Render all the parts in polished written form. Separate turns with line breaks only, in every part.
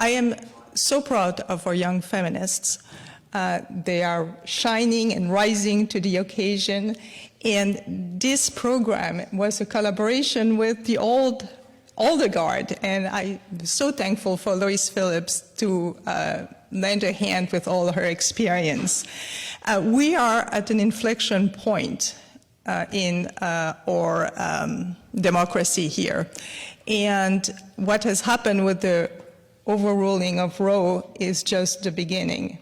I am so proud of our young feminists. They are shining and rising to the occasion. And this program was a collaboration with the older guard. And I'm so thankful for Lois Phillips to lend a hand with all her experience. We are at an inflection point in our democracy here. And what has happened with the overruling of Roe is just the beginning.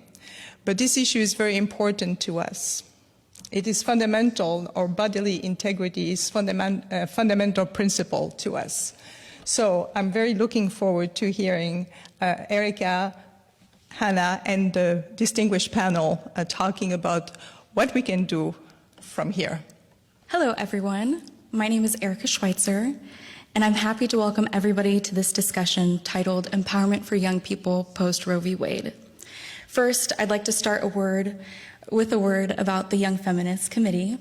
But this issue is very important to us. It is fundamental, our bodily integrity is fundamental principle to us. So I'm very looking forward to hearing Erica, Hannah, and the distinguished panel talking about what we can do from here.
Hello, everyone. My name is Erica Schweitzer, and I'm happy to welcome everybody to this discussion titled Empowerment for Young People Post-Roe v. Wade. First, I'd like to start with a word about the Young Feminist Committee.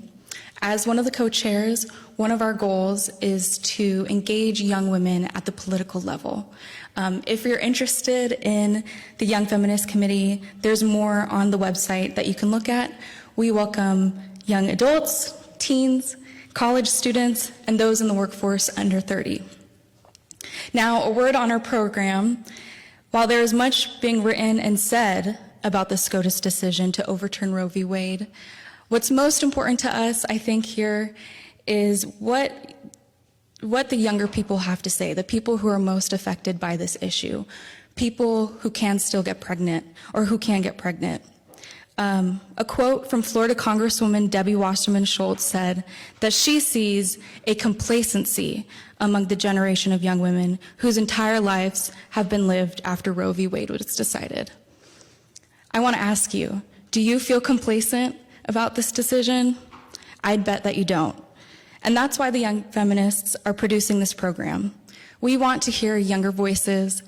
As one of the co-chairs, one of our goals is to engage young women at the political level. If you're interested in the Young Feminist Committee, there's more on the website that you can look at. We welcome young adults, teens, college students, and those in the workforce under 30. Now, a word on our program. While there is much being written and said about the SCOTUS decision to overturn Roe v. Wade, what's most important to us, I think, here is what the younger people have to say, the people who are most affected by this issue, people who can still get pregnant or who can get pregnant. A quote from Florida Congresswoman Debbie Wasserman Schultz said that she sees a complacency among the generation of young women whose entire lives have been lived after Roe v. Wade was decided. I want to ask you, do you feel complacent about this decision? I'd bet that you don't. And that's why the Young Feminists are producing this program. We want to hear younger voices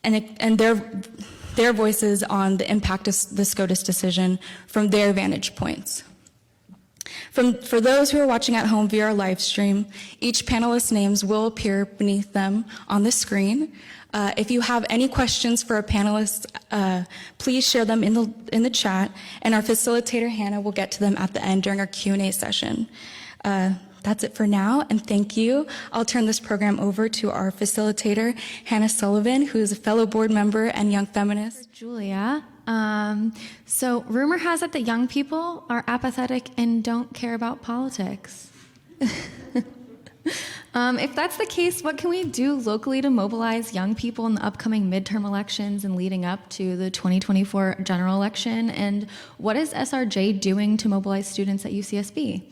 and their voices on the impact of the SCOTUS decision from their vantage points. For those who are watching at home via our live stream, each panelist's names will appear beneath them on the screen. If you have any questions for our panelists, please share them in the chat, and our facilitator, Hannah, will get to them at the end during our Q&A session. That's it for now, and thank you. I'll turn this program over to our facilitator, Hannah Sullivan, who is a fellow board member and young feminist.
Julia. So rumor has it that young people are apathetic and don't care about politics. If that's the case, what can we do locally to mobilize young people in the upcoming midterm elections and leading up to the 2024 general election? And what is SRJ doing to mobilize students at UCSB?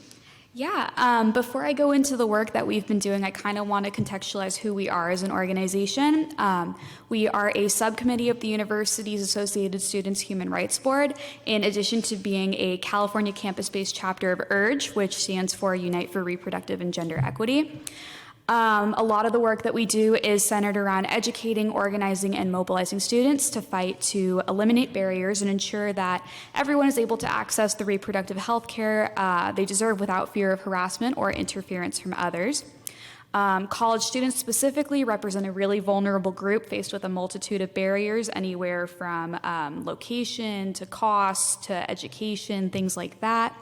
Yeah, before I go into the work that we've been doing, I kind of want to contextualize who we are as an organization. We are a subcommittee of the university's Associated Students Human Rights Board, in addition to being a California campus-based chapter of URGE, which stands for Unite for Reproductive and Gender Equity. A lot of the work that we do is centered around educating, organizing, and mobilizing students to fight to eliminate barriers and ensure that everyone is able to access the reproductive health care they deserve without fear of harassment or interference from others. College students specifically represent a really vulnerable group faced with a multitude of barriers, anywhere from location to cost to education, things like that.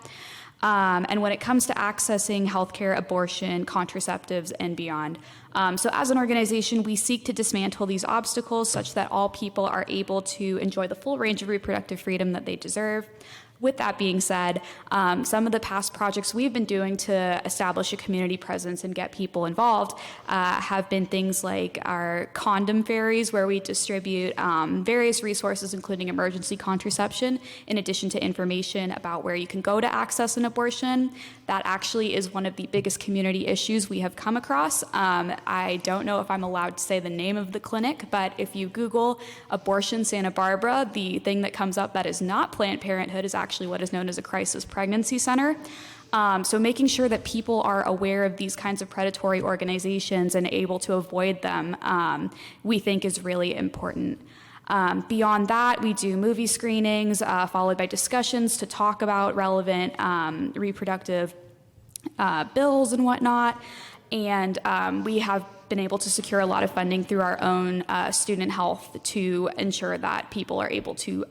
And when it comes to accessing healthcare, abortion, contraceptives, and beyond. So as an organization, we seek to dismantle these obstacles such that all people are able to enjoy the full range of reproductive freedom that they deserve. With that being said, some of the past projects we've been doing to establish a community presence and get people involved have been things like our condom ferries, where we distribute various resources, including emergency contraception, in addition to information about where you can go to access an abortion. That actually is one of the biggest community issues we have come across. I don't know if I'm allowed to say the name of the clinic, but if you Google abortion Santa Barbara, the thing that comes up that is not Planned Parenthood is actually what is known as a crisis pregnancy center. So making sure that people are aware of these kinds of predatory organizations and able to avoid them, we think is really important. Beyond that, we do movie screenings, followed by discussions to talk about relevant reproductive bills and whatnot. And we have been able to secure a lot of funding through our own student health to ensure that people are able to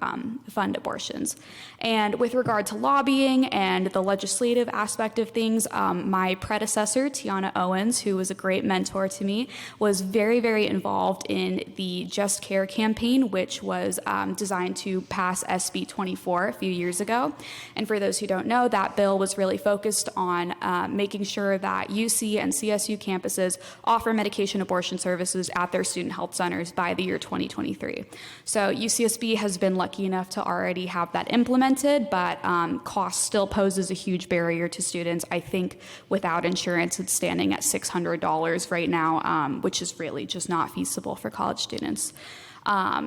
fund abortions. And with regard to lobbying and the legislative aspect of things, my predecessor, Tiana Owens, who was a great mentor to me, was very, very involved in the Just Care campaign, which was designed to pass SB 24 a few years ago. And for those who don't know, that bill was really focused on making sure that UC and CSU campuses offer medication abortion services at their student health centers by the year 2023. So UCSB has been lucky enough to already have that implemented, but cost still poses a huge barrier to students. I think without insurance, it's standing at $600 right now, which is really just not feasible for college students.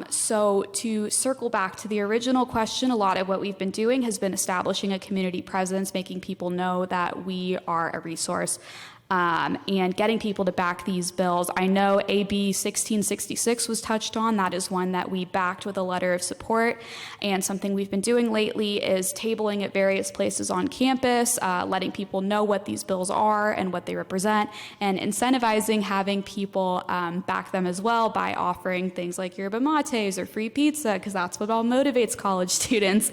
So to circle back to the original question, a lot of what we've been doing has been establishing a community presence, making people know that we are a resource. And getting people to back these bills. I know AB 1666 was touched on. That is one that we backed with a letter of support. And something we've been doing lately is tabling at various places on campus, letting people know what these bills are and what they represent, and incentivizing having people back them as well by offering things like yerba mates or free pizza, because that's what all motivates college students.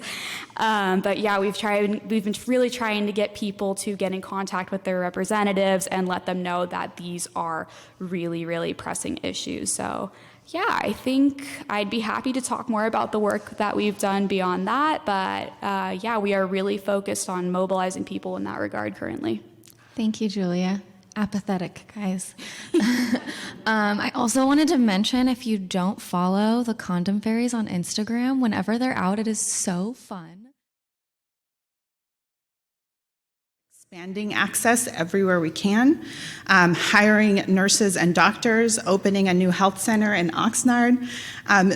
But yeah, we've been really trying to get people to get in contact with their representatives and let them know that these are really, really pressing issues. So yeah, I think I'd be happy to talk more about the work that we've done beyond that, but yeah, we are really focused on mobilizing people in that regard currently.
Thank you, Julia. Apathetic, guys. I also wanted to mention, if you don't follow the Condom Fairies on Instagram, whenever they're out, it is so fun.
Expanding access everywhere we can, hiring nurses and doctors, opening a new health center in Oxnard.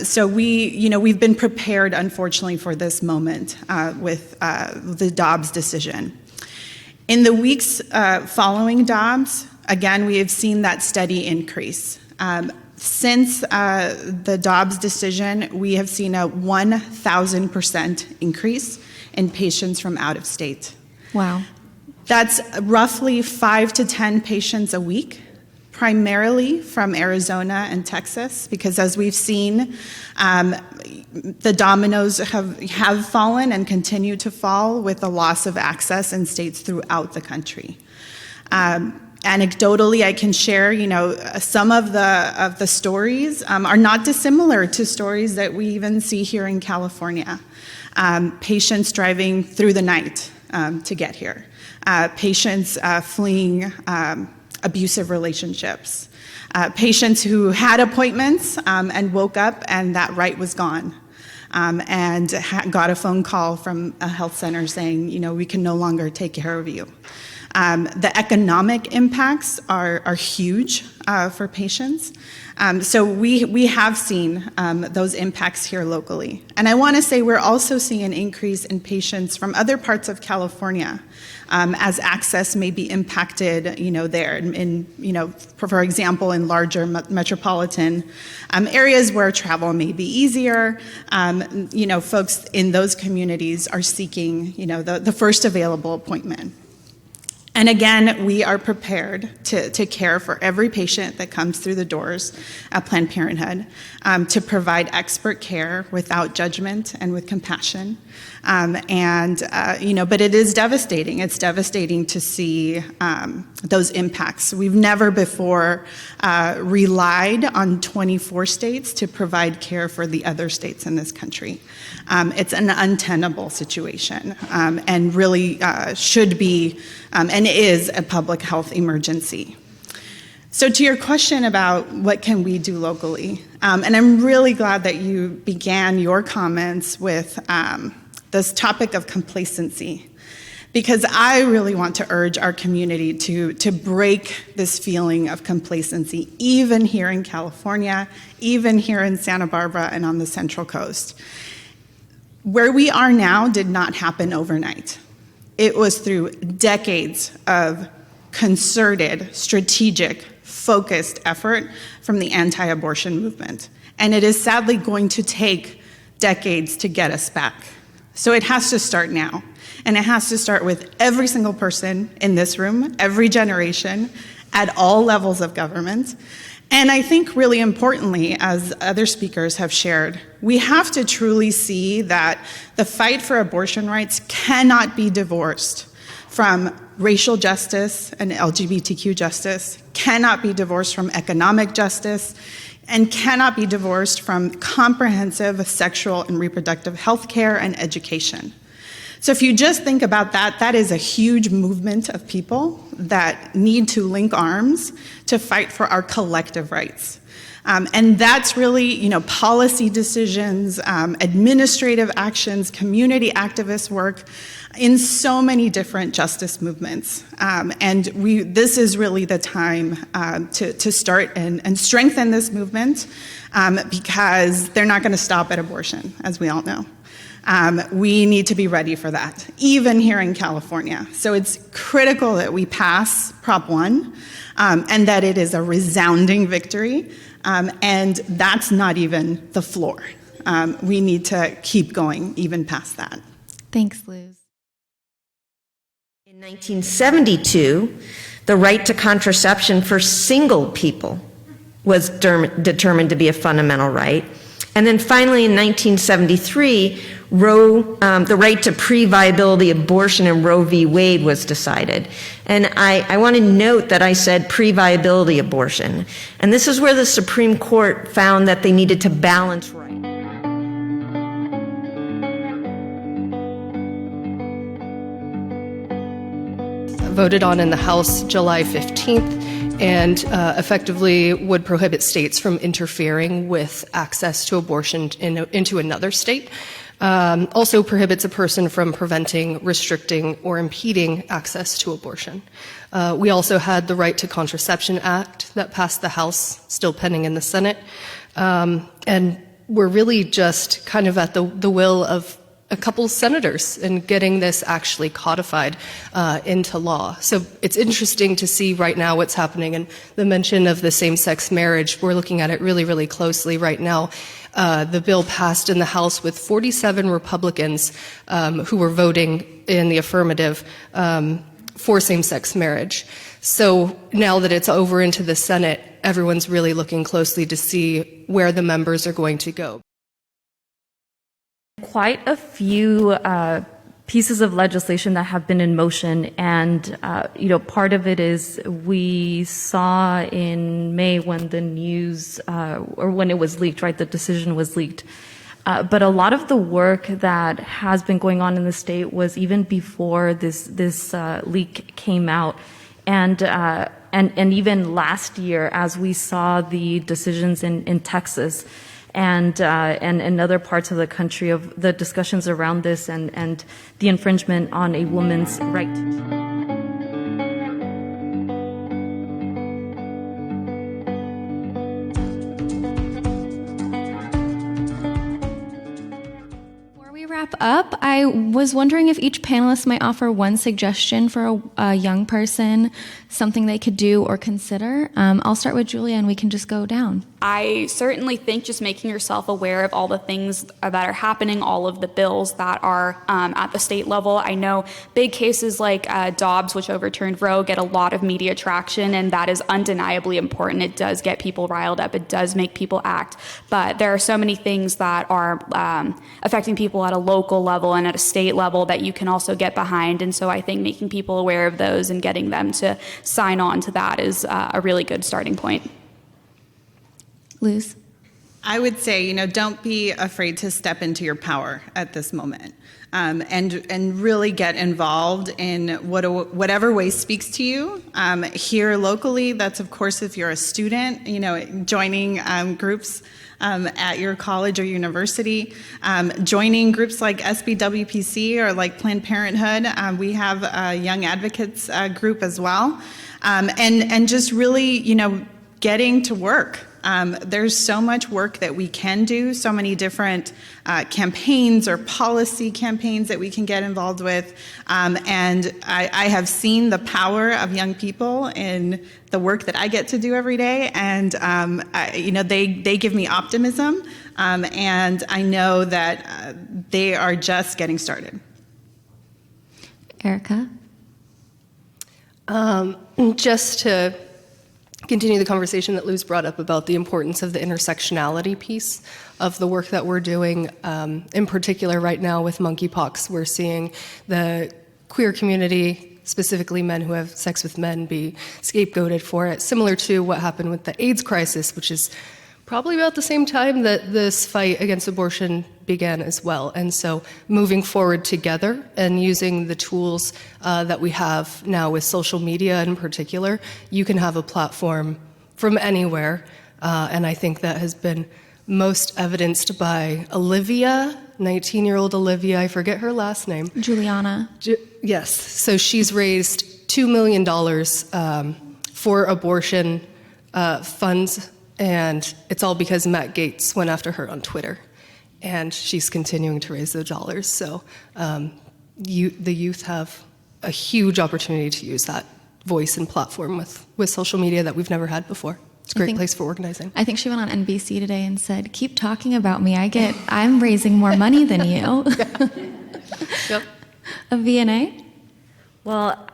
So we've been prepared, unfortunately, for this moment with the Dobbs decision. In the weeks following Dobbs, again, we have seen that steady increase. Since the Dobbs decision, we have seen a 1,000% increase in patients from out of state.
Wow.
That's roughly 5 to 10 patients a week, primarily from Arizona and Texas, because as we've seen, the dominoes have fallen and continue to fall with the loss of access in states throughout the country. Anecdotally, I can share, some of the stories are not dissimilar to stories that we even see here in California. Patients driving through the night to get here. Patients fleeing abusive relationships. Patients who had appointments and woke up and that right was gone. And got a phone call from a health center saying, we can no longer take care of you. The economic impacts are huge for patients. So we have seen those impacts here locally. And I want to say we're also seeing an increase in patients from other parts of California as access may be impacted, there. For example, in larger metropolitan areas where travel may be easier, folks in those communities are seeking, the first available appointment. And again, we are prepared to care for every patient that comes through the doors at Planned Parenthood, to provide expert care without judgment and with compassion. But it is devastating. It's devastating to see those impacts. We've never before relied on 24 states to provide care for the other states in this country. It's an untenable situation and really should be and is a public health emergency. So to your question about what can we do locally, and I'm really glad that you began your comments with this topic of complacency, because I really want to urge our community to break this feeling of complacency, even here in California, even here in Santa Barbara and on the Central Coast. Where we are now did not happen overnight. It was through decades of concerted, strategic, focused effort from the anti-abortion movement. And it is sadly going to take decades to get us back. So it has to start now. And it has to start with every single person in this room, every generation, at all levels of government. And I think really importantly, as other speakers have shared, we have to truly see that the fight for abortion rights cannot be divorced from racial justice and LGBTQ justice, cannot be divorced from economic justice, and cannot be divorced from comprehensive sexual and reproductive health care and education. So if you just think about that, that is a huge movement of people that need to link arms to fight for our collective rights. And that's really, policy decisions, administrative actions, community activist work in so many different justice movements. And this is really the time to start and strengthen this movement because they're not going to stop at abortion, as we all know. We need to be ready for that, even here in California. So it's critical that we pass Prop 1 and that it is a resounding victory. And that's not even the floor. We need to keep going even past that.
Thanks, Liz.
In 1972, the right to contraception for single people was determined to be a fundamental right. And then finally in 1973, the right to pre-viability abortion in Roe v. Wade was decided. And I want to note that I said pre-viability abortion. And this is where the Supreme Court found that they needed to balance rights.
Voted on in the House July 15th and effectively would prohibit states from interfering with access to abortion into another state. Also prohibits a person from preventing, restricting, or impeding access to abortion. We also had the Right to Contraception Act that passed the House, still pending in the Senate. And we're really just kind of at the will of a couple senators in getting this actually codified into law. So it's interesting to see right now what's happening, and the mention of the same-sex marriage, we're looking at it really, really closely right now. The bill passed in the House with 47 Republicans who were voting in the affirmative for same-sex marriage. So now that it's over into the Senate, everyone's really looking closely to see where the members are going to go.
Quite a few pieces of legislation that have been in motion, and part of it is we saw in May when the news or when it was leaked, right? The decision was leaked. But a lot of the work that has been going on in the state was even before this leak came out, and even last year as we saw the decisions in Texas. And in other parts of the country of the discussions around this and the infringement on a woman's right.
Before we wrap up, I was wondering if each panelist might offer one suggestion for a young person, something they could do or consider. I'll start with Julia and we can just go down.
I certainly think just making yourself aware of all the things that are happening, all of the bills that are at the state level. I know big cases like Dobbs, which overturned Roe, get a lot of media traction, and that is undeniably important. It does get people riled up. It does make people act. But there are so many things that are affecting people at a local level and at a state level that you can also get behind. And so I think making people aware of those and getting them to sign on to that is a really good starting point.
Liz?
I would say, don't be afraid to step into your power at this moment, and really get involved in whatever way speaks to you. Here locally, that's of course if you're a student, joining groups at your college or university, joining groups like SBWPC or like Planned Parenthood. We have a Young Advocates group as well, and just really, getting to work. There's so much work that we can do, so many different campaigns or policy campaigns that we can get involved with. And I have seen the power of young people in the work that I get to do every day. And, they give me optimism. And I know that they are just getting started.
Erica?
Just to continue the conversation that Lou's brought up about the importance of the intersectionality piece of the work that we're doing. In particular, right now with monkeypox, we're seeing the queer community, specifically men who have sex with men, be scapegoated for it, similar to what happened with the AIDS crisis, which is probably about the same time that this fight against abortion began as well. And so moving forward together and using the tools that we have now with social media in particular, you can have a platform from anywhere. And I think that has been most evidenced by Olivia, 19-year-old Olivia, I forget her last name.
Juliana.
Yes, so she's raised $2 million for abortion funds, and it's all because Matt Gaetz went after her on Twitter, and she's continuing to raise those dollars. So the youth have a huge opportunity to use that voice and platform with social media that we've never had before. It's a great place for organizing.
I think she went on NBC today and said, "Keep talking about me. I'm raising more money than you."
Yep.
Of Vianey?
Well,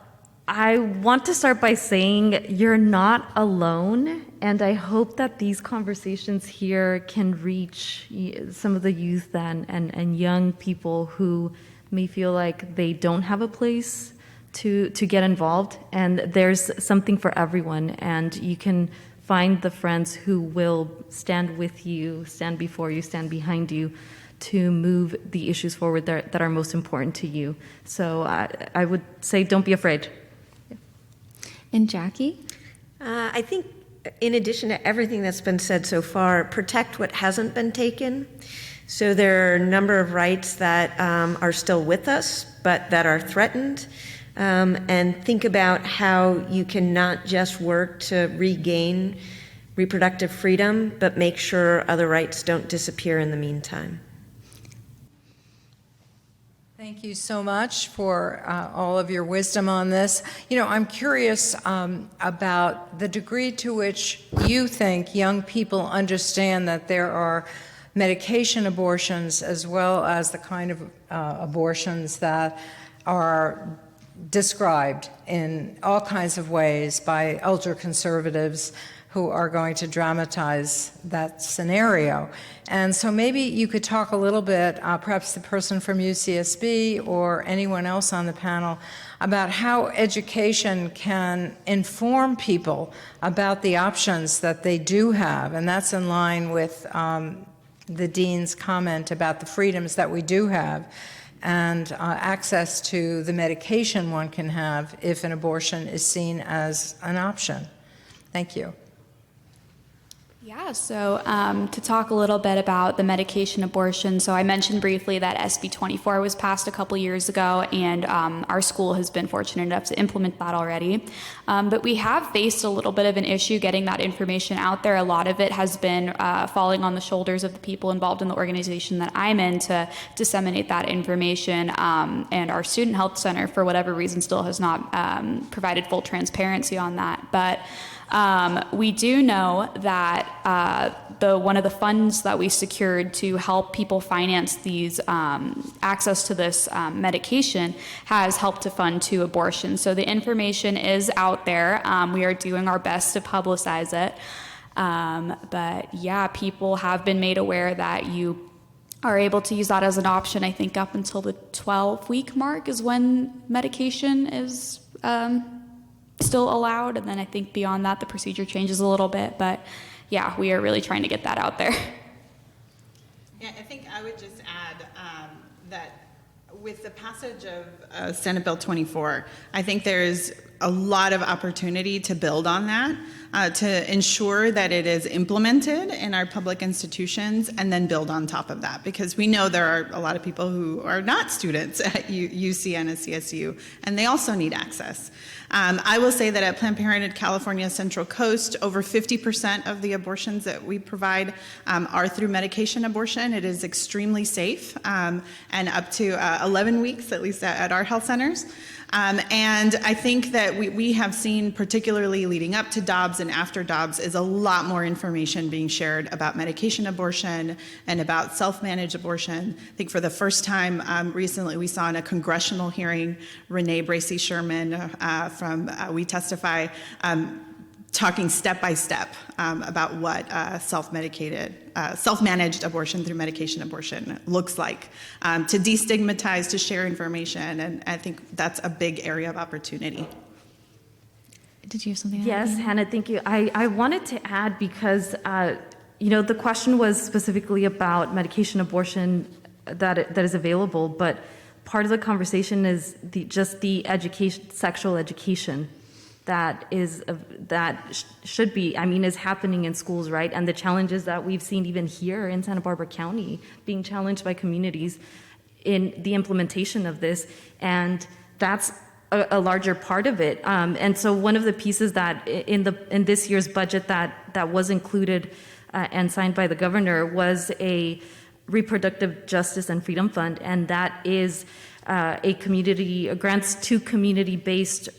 I want to start by saying you're not alone, and I hope that these conversations here can reach some of the youth and young people who may feel like they don't have a place to get involved, and there's something for everyone, and you can find the friends who will stand with you, stand before you, stand behind you to move the issues forward that are most important to you. So I would say don't be afraid.
And Jackie?
I think in addition to everything that's been said so far, protect what hasn't been taken. So there are a number of rights that are still with us, but that are threatened. And think about how you can not just work to regain reproductive freedom, but make sure other rights don't disappear in the meantime.
Thank you so much for all of your wisdom on this. You know, I'm curious about the degree to which you think young people understand that there are medication abortions as well as the kind of abortions that are described in all kinds of ways by ultra-conservatives who are going to dramatize that scenario. And so maybe you could talk a little bit, perhaps the person from UCSB or anyone else on the panel, about how education can inform people about the options that they do have. And that's in line with the dean's comment about the freedoms that we do have and access to the medication one can have if an abortion is seen as an option. Thank you.
Yeah, so to talk a little bit about the medication abortion, so I mentioned briefly that SB 24 was passed a couple years ago, and our school has been fortunate enough to implement that already. But we have faced a little bit of an issue getting that information out there. A lot of it has been falling on the shoulders of the people involved in the organization that I'm in to disseminate that information, and our Student Health Center, for whatever reason, still has not provided full transparency on that. But we do know that one of the funds that we secured to help people finance these access to this medication has helped to fund 2 abortions. So the information is out there. We are doing our best to publicize it. But yeah, people have been made aware that you are able to use that as an option. I think up until the 12-week mark is when medication is still allowed, and then I think beyond that the procedure changes a little bit, but yeah, we are really trying to get that out there.
Yeah, I think I would just add that with the passage of Senate Bill 24, I think there's a lot of opportunity to build on that, to ensure that it is implemented in our public institutions, and then build on top of that, because we know there are a lot of people who are not students at UC and CSU, and they also need access. I will say that at Planned Parenthood California Central Coast, over 50% of the abortions that we provide are through medication abortion. It is extremely safe, and up to 11 weeks, at least at our health centers. And I think that we have seen, particularly leading up to Dobbs and after Dobbs, is a lot more information being shared about medication abortion and about self-managed abortion. I think for the first time recently we saw in a congressional hearing, Renee Bracey Sherman from We Testify talking step by step about what self-managed abortion through medication abortion looks like, to destigmatize, to share information, and I think that's a big area of opportunity.
Did you have something?
Yes, Hannah, thank you. I wanted to add because, the question was specifically about medication abortion that is available, but part of the conversation is just the education, sexual education that should be, is happening in schools, right? And the challenges that we've seen even here in Santa Barbara County being challenged by communities in the implementation of this, and that's a larger part of it. And so one of the pieces that in this year's budget that was included and signed by the governor was a Reproductive Justice and Freedom Fund, and that is grants to community-based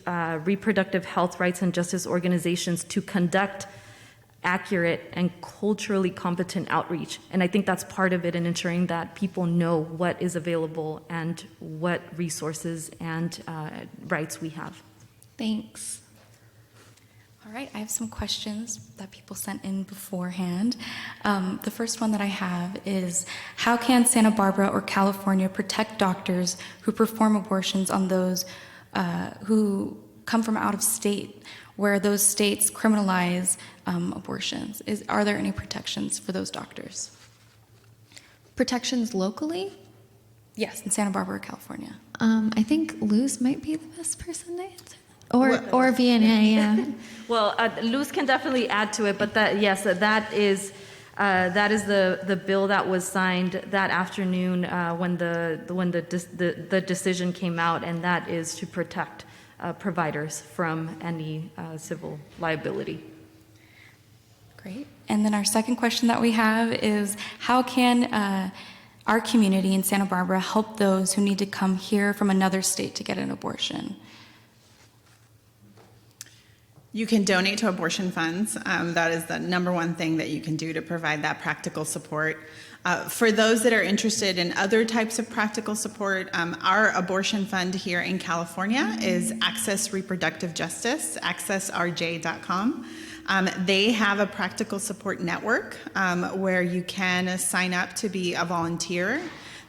reproductive health rights and justice organizations to conduct accurate and culturally competent outreach. And I think that's part of it in ensuring that people know what is available and what resources and rights we have.
Thanks. All right, I have some questions that people sent in beforehand. The first one that I have is, how can Santa Barbara or California protect doctors who perform abortions on those who come from out of state, where those states criminalize abortions? Are there any protections for those doctors?
Protections locally?
Yes, in Santa Barbara, California.
I think Luz might be the best person to answer. Or Vianey, yeah.
Well, Luz can definitely add to it, but that is the bill that was signed that afternoon when the decision came out, and that is to protect providers from any civil liability.
Great. And then our second question that we have is, how can our community in Santa Barbara help those who need to come here from another state to get an abortion?
You can donate to abortion funds. That is the number one thing that you can do to provide that practical support. For those that are interested in other types of practical support, our abortion fund here in California is Access Reproductive Justice, accessrj.com. They have a practical support network where you can sign up to be a volunteer.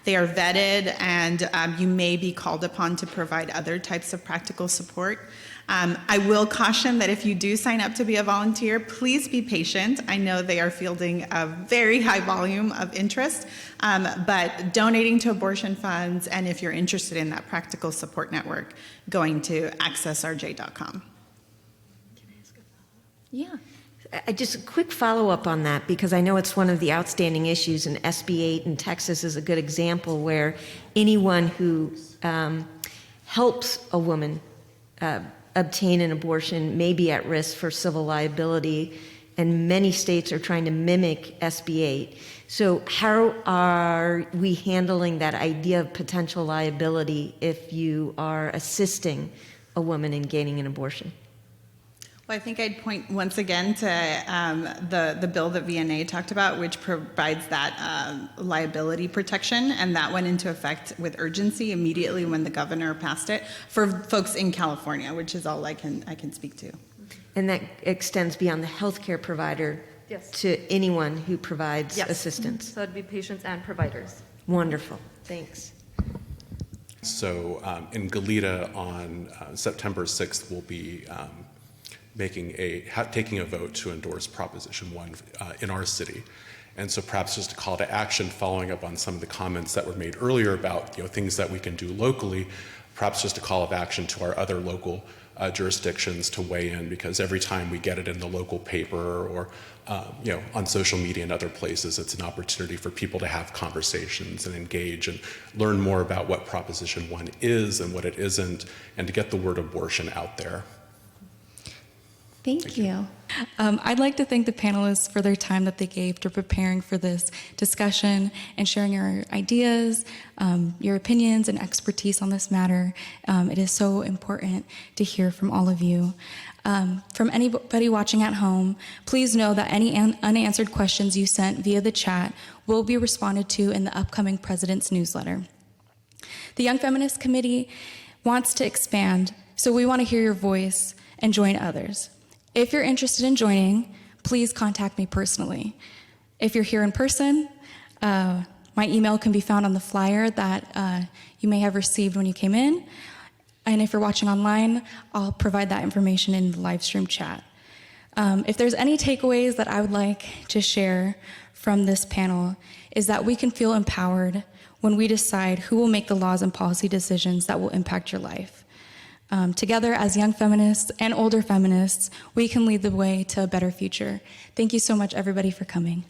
They are vetted, and you may be called upon to provide other types of practical support. I will caution that if you do sign up to be a volunteer, please be patient. I know they are fielding a very high volume of interest, but donating to abortion funds, and if you're interested in that practical support network, going to accessrj.com.
Yeah.
Just a quick follow-up on that, because I know it's one of the outstanding issues, and SB 8 in Texas is a good example where anyone who helps a woman obtain an abortion may be at risk for civil liability, and many states are trying to mimic SB 8. So how are we handling that idea of potential liability if you are assisting a woman in gaining an abortion?
Well, I think I'd point once again to the bill that Vianey talked about, which provides that liability protection, and that went into effect with urgency immediately when the governor passed it for folks in California, which is all I can speak to.
And that extends beyond the healthcare provider to anyone who provides assistance.
So it'd be patients and providers.
Wonderful. Thanks.
So in Gardina on September 6th, we'll be taking a vote to endorse Proposition 1 in our city. And so perhaps just a call to action following up on some of the comments that were made earlier about things that we can do locally, perhaps just a call of action to our other local jurisdictions to weigh in, because every time we get it in the local paper or on social media and other places, it's an opportunity for people to have conversations and engage and learn more about what Proposition 1 is and what it isn't, and to get the word abortion out there.
Thank you.
I'd like to thank the panelists for their time that they gave to preparing for this discussion and sharing your ideas, your opinions, and expertise on this matter. It is so important to hear from all of you. From anybody watching at home, please know that any unanswered questions you sent via the chat will be responded to in the upcoming President's newsletter. The Young Feminist Committee wants to expand, so we want to hear your voice and join others. If you're interested in joining, please contact me personally. If you're here in person, my email can be found on the flyer that you may have received when you came in. And if you're watching online, I'll provide that information in the live stream chat. If there's any takeaways that I would like to share from this panel, is that we can feel empowered when we decide who will make the laws and policy decisions that will impact your life. Together as young feminists and older feminists, we can lead the way to a better future. Thank you so much, everybody, for coming.